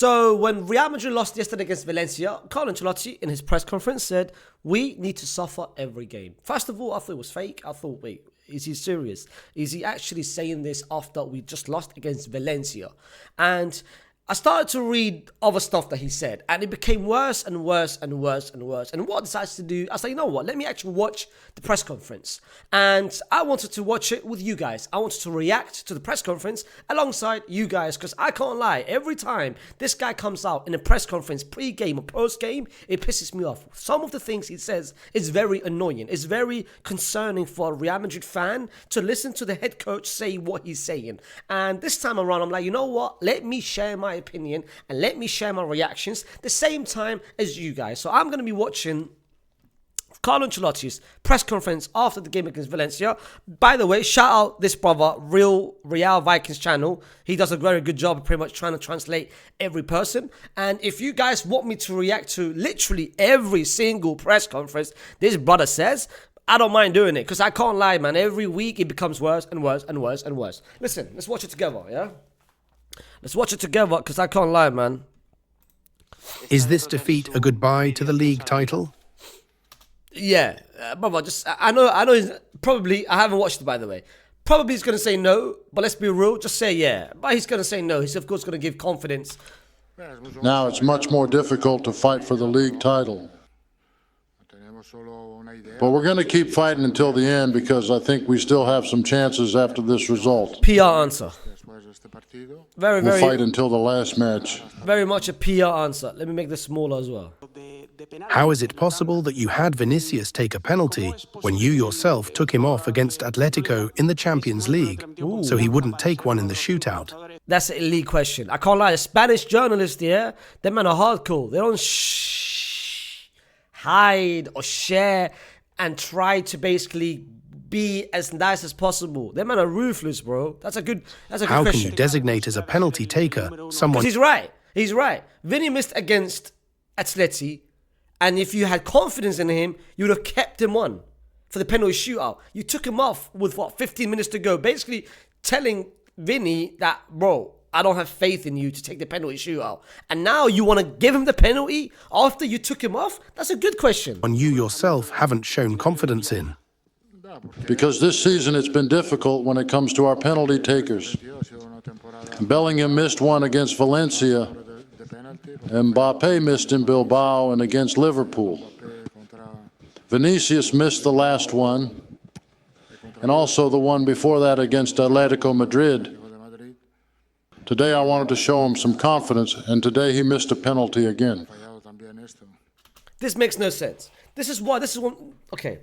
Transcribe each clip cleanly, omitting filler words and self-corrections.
So when Real Madrid lost yesterday against Valencia, Carlo Ancelotti in his press conference said, we need to suffer every game. First of all, I thought it was fake. I thought, wait, is he serious? Is he actually saying this after we just lost against Valencia? And I started to read other stuff that he said, and it became worse and worse and worse and worse. And what I decided to do, I said, you know what, let me actually watch the press conference. And I wanted to watch it with you guys. I wanted to react to the press conference alongside you guys, because I can't lie, every time this guy comes out in a press conference, pre-game or post-game, it pisses me off. Some of the things he says is very annoying. It's very concerning for a Real Madrid fan to listen to the head coach say what he's saying. And this time around, I'm like, you know what, let me share my opinion and let me share my reactions the same time as you guys. So I'm going to be watching Carlo Ancelotti's press conference after the game against Valencia. By the way, shout out this brother, Real Vikings channel. He does a very good job of pretty much trying to translate every person. And if you guys want me to react to literally every single press conference this brother says, I don't mind doing it, because I can't lie, man. Every week it becomes worse and worse and worse and worse. Listen, let's watch it together, yeah? Let's watch it together, because I can't lie, man. Is this defeat a goodbye to the league title? Yeah, brother, I know he's probably, I haven't watched it, by the way. Probably he's going to say no, but let's be real, just say yeah. But he's going to say no. He's, of course, going to give confidence. Now it's much more difficult to fight for the league title. But we're going to keep fighting until the end, because I think we still have some chances after this result. PR answer. We'll fight until the last match. Very much a PR answer. Let me make this smaller as well. How is it possible that you had Vinicius take a penalty when you yourself took him off against Atletico in the Champions League, so he wouldn't take one in the shootout? That's an elite question. I can't lie. The Spanish journalists, yeah, them men are hardcore. They don't hide or share and try to basically be as nice as possible. Them men are ruthless, bro. That's a good question. How can you designate as a penalty taker someone... He's right. He's right. Vinny missed against Atleti, and if you had confidence in him, you would have kept him on for the penalty shootout. You took him off with, 15 minutes to go, basically telling Vinny that, bro, I don't have faith in you to take the penalty shootout. And now you want to give him the penalty after you took him off? That's a good question. And you yourself haven't shown confidence in. Because this season it's been difficult when it comes to our penalty takers. Bellingham missed one against Valencia. Mbappe missed in Bilbao and against Liverpool. Vinicius missed the last one, and also the one before that against Atletico Madrid. Today I wanted to show him some confidence, and today he missed a penalty again. This makes no sense. This is one, okay.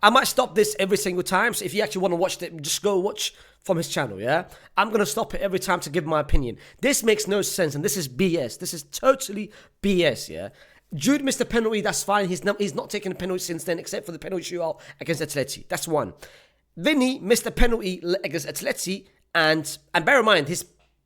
I might stop this every single time, so if you actually want to watch it, just go watch from his channel, yeah? I'm going to stop it every time to give my opinion. This makes no sense, and this is BS. This is totally BS, yeah? Jude missed a penalty, that's fine. He's not taken a penalty since then, except for the penalty shootout against Atleti. That's one. Vinny missed a penalty against Atleti, and bear in mind, his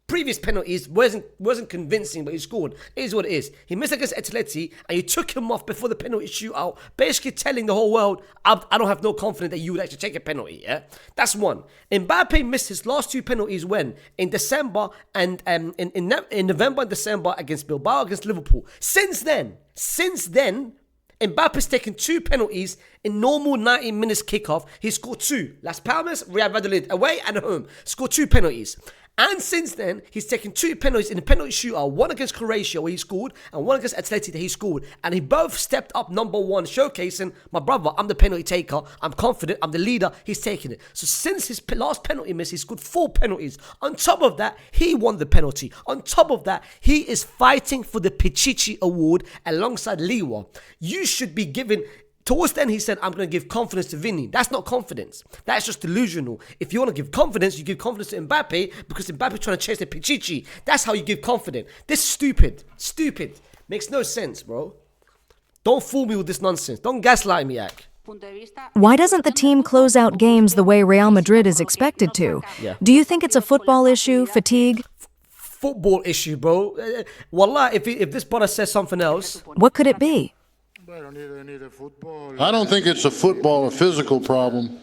previous penalties wasn't convincing, but he scored. It is what it is. He missed against Atleti, and you took him off before the penalty shootout, basically telling the whole world, I don't have no confidence that you would actually take a penalty, yeah? That's one. Mbappe missed his last two penalties when? In December and in November and December against Bilbao, against Liverpool. Since then, Mbappe's taken two penalties in normal 90 minutes kickoff. He scored two. Las Palmas, Real Valladolid, away and home. Scored two penalties. And since then, he's taken two penalties in the penalty shootout, one against Croatia where he scored, and one against Atleti that he scored. And he both stepped up number one, showcasing, my brother, I'm the penalty taker, I'm confident, I'm the leader, he's taking it. So since his last penalty miss, he scored 4 penalties. On top of that, he won the penalty. On top of that, he is fighting for the Pichichi Award alongside Liwa. You should be given... Towards then, he said, I'm going to give confidence to Vinny. That's not confidence. That's just delusional. If you want to give confidence, you give confidence to Mbappe because Mbappe's trying to chase the Pichichi. That's how you give confidence. This is stupid. Stupid. Makes no sense, bro. Don't fool me with this nonsense. Don't gaslight me, Ak. Why doesn't the team close out games the way Real Madrid is expected to? Yeah. Do you think it's a football issue, fatigue? Football issue, bro. Wallah, if this brother says something else... What could it be? I don't think it's a football or physical problem.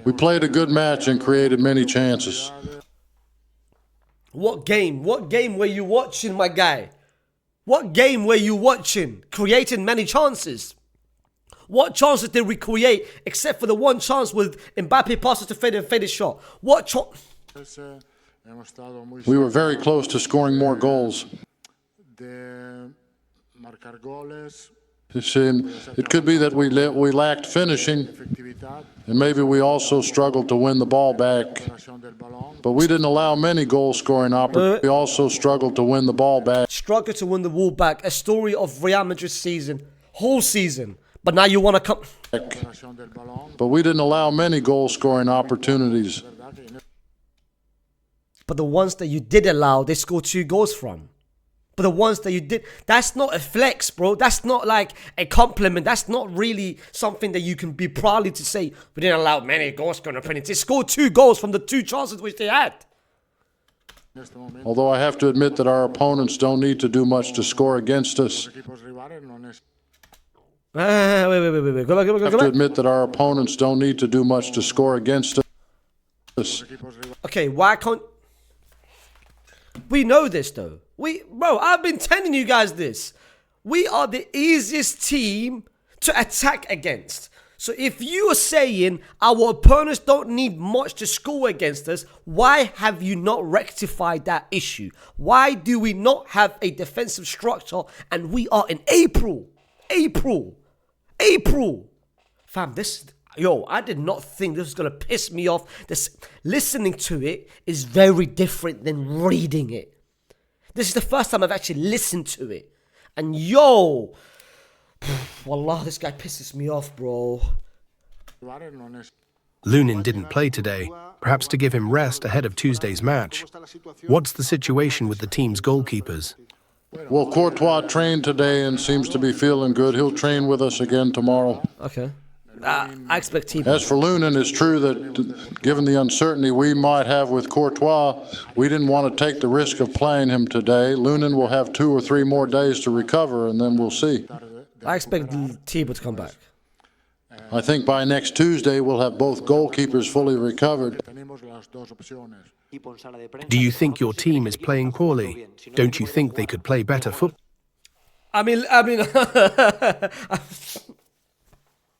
We played a good match and created many chances. What game? What game were you watching, my guy? What game were you watching? Creating many chances. What chances did we create except for the one chance with Mbappe passes to fade shot? What chance? We were very close to scoring more goals. It could be that we lacked finishing, and maybe we also struggled to win the ball back. But we didn't allow many goal-scoring opportunities. We also struggled to win the ball back. Struggled to win the ball back. A story of Real Madrid's season, whole season. But now you want to come. But we didn't allow many goal-scoring opportunities. But the ones that you did allow, they scored 2 goals from. But the ones that you did, that's not a flex, bro. That's not like a compliment. That's not really something that you can be proudly to say. We didn't allow many goals scoring opportunities. They scored 2 goals from the 2 chances which they had. Although I have to admit that our opponents don't need to do much to score against us. Wait. Go back. I have to admit that our opponents don't need to do much to score against us. Okay, why can't... We know this though. Bro, I've been telling you guys this. We are the easiest team to attack against. So if you are saying our opponents don't need much to score against us, why have you not rectified that issue? Why do we not have a defensive structure and we are in April? Fam, I did not think this was going to piss me off. Listening to it is very different than reading it. This is the first time I've actually listened to it. And wallah, this guy pisses me off, bro. Lunin didn't play today, perhaps to give him rest ahead of Tuesday's match. What's the situation with the team's goalkeepers? Well, Courtois trained today and seems to be feeling good. He'll train with us again tomorrow. Okay. I expect team. As for Lunin, it's true that given the uncertainty we might have with Courtois, we didn't want to take the risk of playing him today. Lunin will have 2 or 3 more days to recover, and then we'll see. I expect Thibaut to come back. I think by next Tuesday we'll have both goalkeepers fully recovered. Do you think your team is playing poorly? Don't you think they could play better football? I mean,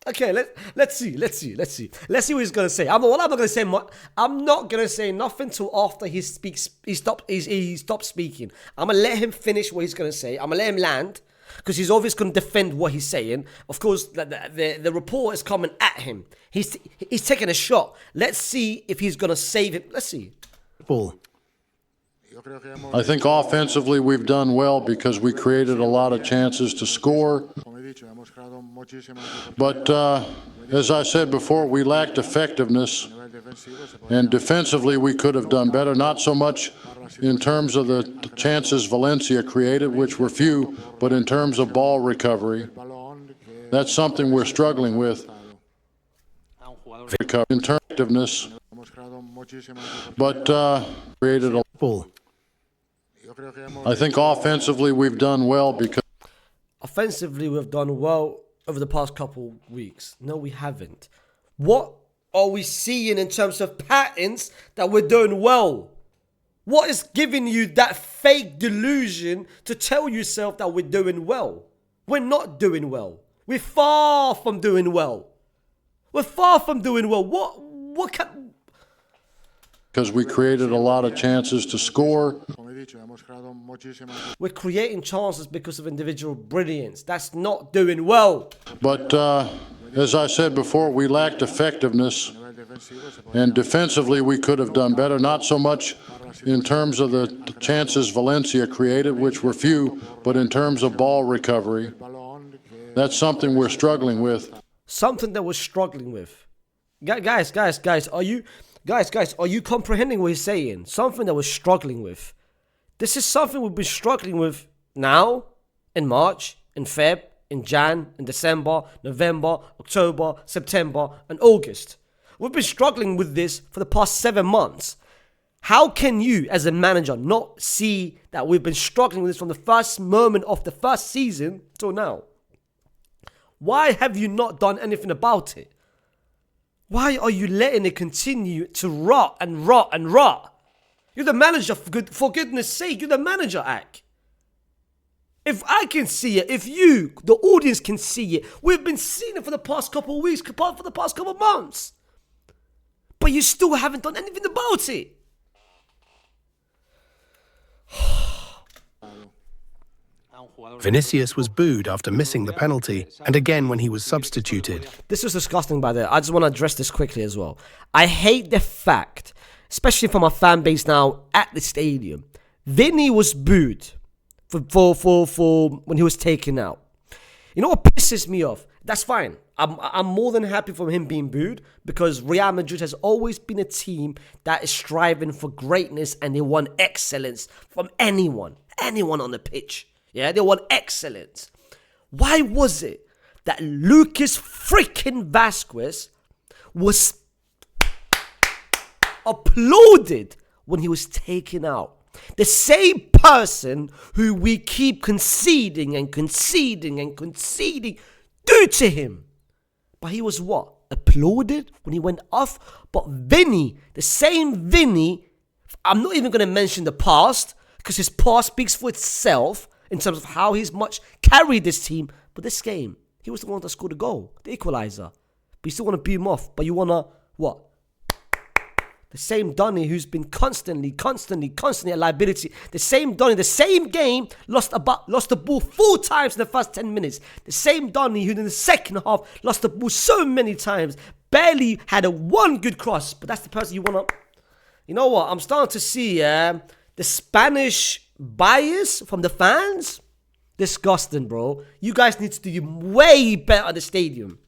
okay, let's see what he's gonna say. I'm not gonna say nothing till after he stops speaking. I'm gonna let him finish what he's gonna say. I'm gonna let him land because he's obviously gonna defend what he's saying. Of course, the report is coming at him. He's taking a shot. Let's see if he's gonna save it. Let's see. Ball. I think offensively we've done well because we created a lot of chances to score. But as I said before, we lacked effectiveness. And defensively we could have done better, not so much in terms of the chances Valencia created, which were few, but in terms of ball recovery. That's something we're struggling with. In terms of effectiveness. But created a Ball. I think offensively we've done well because Offensively, we've done well over the past couple weeks. No, we haven't. What are we seeing in terms of patterns that we're doing well? What is giving you that fake delusion to tell yourself that we're doing well? We're not doing well. We're far from doing well. We're far from doing well. What can... Because we created a lot of chances to score. We're creating chances because of individual brilliance. That's not doing well. But as I said before, we lacked effectiveness. And defensively, we could have done better. Not so much in terms of the chances Valencia created, which were few, but in terms of ball recovery. That's something we're struggling with. Something that we're struggling with. Guys, are you comprehending what he's saying? Something that we're struggling with. This is something we've been struggling with now, in March, in Feb, in Jan, in December, November, October, September, and August. We've been struggling with this for the past 7 months. How can you, as a manager, not see that we've been struggling with this from the first moment of the first season till now? Why have you not done anything about it? Why are you letting it continue to rot and rot and rot? You're the manager, for goodness sake. You're the manager, Ak. If I can see it, if you, the audience, can see it, we've been seeing it for the past couple of weeks, for the past couple of months. But you still haven't done anything about it. Vinicius was booed after missing the penalty, and again when he was substituted. This was disgusting, by the way. I just want to address this quickly as well. I hate the fact, especially from our fan base now at the stadium, Vinny was booed for when he was taken out. You know what pisses me off? That's fine. I'm more than happy for him being booed, because Real Madrid has always been a team that is striving for greatness, and they want excellence from anyone on the pitch. Yeah, they want excellence. Why was it that Lucas freaking Vasquez was applauded when he was taken out? The same person who we keep conceding due to him. But he was what? Applauded when he went off? But Vinny, the same Vinny, I'm not even going to mention the past, because his past speaks for itself in terms of how he's much carried this team. But this game, he was the one that scored the goal, the equalizer. But you still want to beat him off. But you want to, what? The same Donny who's been constantly a liability. The same Donny, the same game, lost the ball 4 times in the first 10 minutes. The same Donny who in the second half lost the ball so many times. Barely had one good cross. But that's the person you want to... You know what? I'm starting to see the Spanish bias from the fans. Disgusting, bro. You guys need to do way better at the stadium.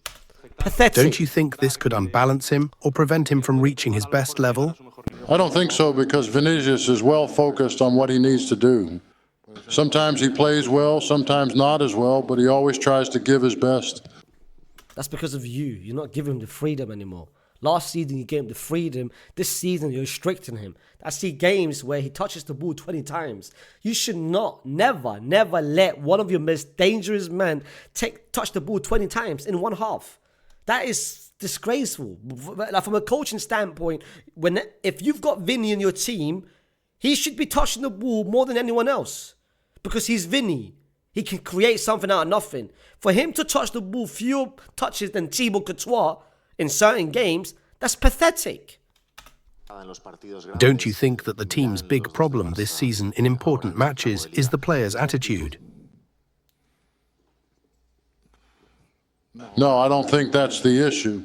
Pathetic. Don't you think this could unbalance him or prevent him from reaching his best level? I don't think so, because Vinicius is well focused on what he needs to do. Sometimes he plays well, sometimes not as well, but he always tries to give his best. That's because of you. You're not giving him the freedom anymore. Last season, you gave him the freedom. This season, you're restricting him. I see games where he touches the ball 20 times. You should never let one of your most dangerous men touch the ball 20 times in one half. That is disgraceful. Like, from a coaching standpoint, if you've got Vinny in your team, he should be touching the ball more than anyone else, because he's Vinny. He can create something out of nothing. For him to touch the ball fewer touches than Thibaut Courtois in certain games, that's pathetic. Don't you think that the team's big problem this season in important matches is the players' attitude? No, I don't think that's the issue.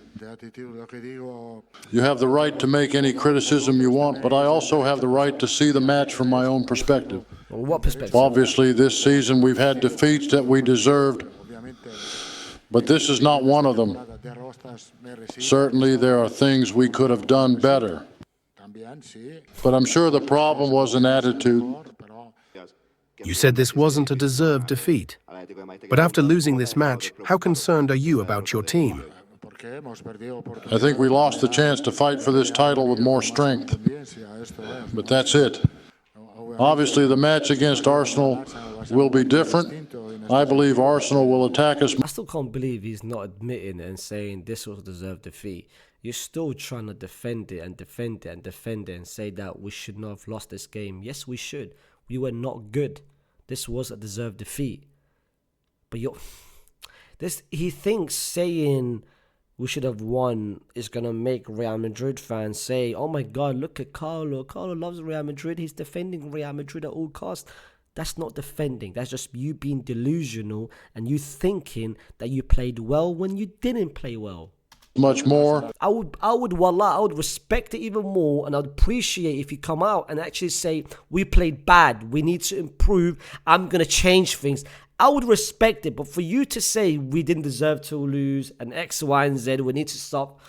You have the right to make any criticism you want, but I also have the right to see the match from my own perspective. Well, what perspective? Obviously, this season we've had defeats that we deserved, but this is not one of them. Certainly, there are things we could have done better. But I'm sure the problem was an attitude. You said this wasn't a deserved defeat. But after losing this match, how concerned are you about your team? I think we lost the chance to fight for this title with more strength. But that's it. Obviously, the match against Arsenal will be different. I believe Arsenal will attack us. I still can't believe he's not admitting and saying this was a deserved defeat. You're still trying to defend it and say that we should not have lost this game. Yes, we should. We were not good. This was a deserved defeat. But he thinks saying we should have won is going to make Real Madrid fans say, oh my God, look at Carlo. Carlo loves Real Madrid. He's defending Real Madrid at all costs. That's not defending. That's just you being delusional and you thinking that you played well when you didn't play well. Much more. I would respect it even more, and I'd appreciate if you come out and actually say, we played bad, we need to improve, I'm going to change things. I would respect it, but for you to say we didn't deserve to lose and X, Y, and Z, we need to stop.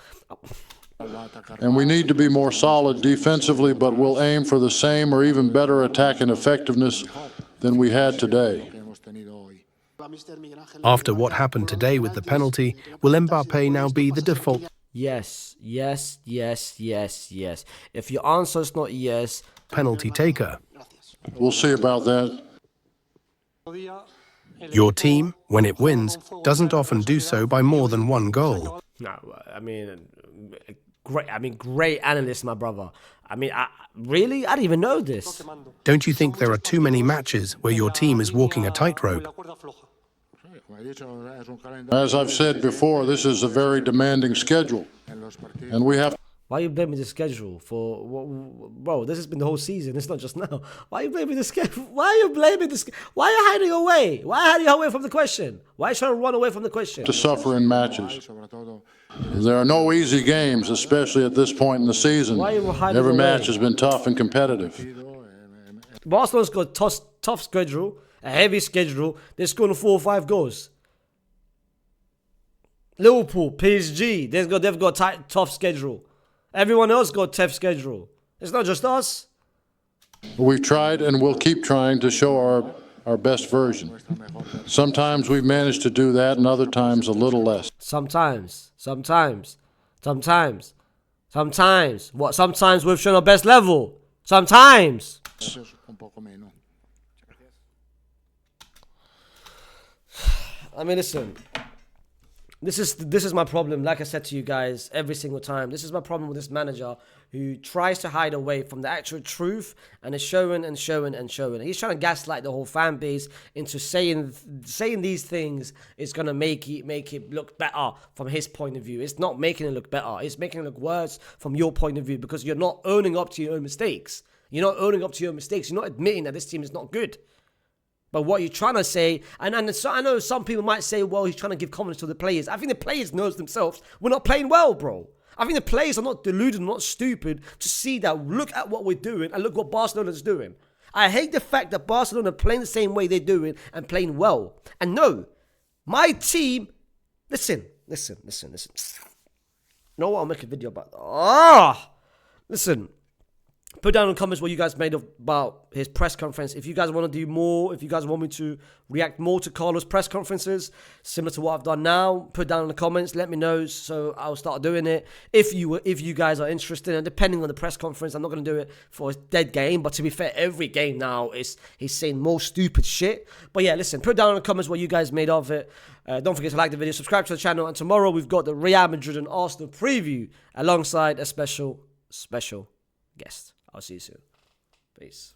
And we need to be more solid defensively, but we'll aim for the same or even better attack and effectiveness than we had today. After what happened today with the penalty, will Mbappe now be the default? Yes. If your answer is not yes, Penalty taker. We'll see about that. Your team, when it wins, doesn't often do so by more than one goal. no, I mean, great analyst, my brother. Really? I didn't even know this. Don't you think there are too many matches where your team is walking a tightrope? As I've said before, this is a very demanding schedule, and we have. Why are you blaming the schedule for... Bro, this has been the whole season. It's not just now. Why are you blaming the schedule? Why are you blaming the schedule? Why are you hiding away? Why are you hiding away from the question? Why are you trying to run away from the question? To suffer in matches. There are no easy games, especially at this point in the season. Why are you hiding Every away? match has been tough and competitive. Barcelona's got a tough schedule, a heavy schedule. They're scoring 4 or 5 goals. Liverpool, PSG, they've got a tough schedule. Everyone else got a tough schedule. It's not just us. We've tried and will keep trying to show our best version. Sometimes we've managed to do that, and other times a little less. Sometimes. What? Sometimes we've shown our best level. Sometimes. Listen. This is my problem. Like I said to you guys every single time, this is my problem with this manager who tries to hide away from the actual truth and is showing. He's trying to gaslight the whole fan base into saying these things is gonna make it look better from his point of view. It's not making it look better. It's making it look worse from your point of view because you're not owning up to your own mistakes. You're not owning up to your mistakes. You're not admitting that this team is not good. But what you're trying to say, and so I know some people might say, well, he's trying to give confidence to the players. I think the players knows themselves we're not playing well, bro. I think the players are not deluded, not stupid to see that. Look at what we're doing and look what Barcelona's doing. I hate the fact that Barcelona are playing the same way they're doing and playing well. And no, my team, listen. You know what? I'll make a video about. Listen. Put down in the comments what you guys made about his press conference. If you guys want to do more, if you guys want me to react more to Carlo's press conferences, similar to what I've done now, put down in the comments. Let me know so I'll start doing it. If you guys are interested, and depending on the press conference, I'm not going to do it for a dead game. But to be fair, every game now he's saying more stupid shit. But yeah, listen, put down in the comments what you guys made of it. Don't forget to like the video, subscribe to the channel, and tomorrow we've got the Real Madrid and Arsenal preview alongside a special guest. I'll see you soon. Peace.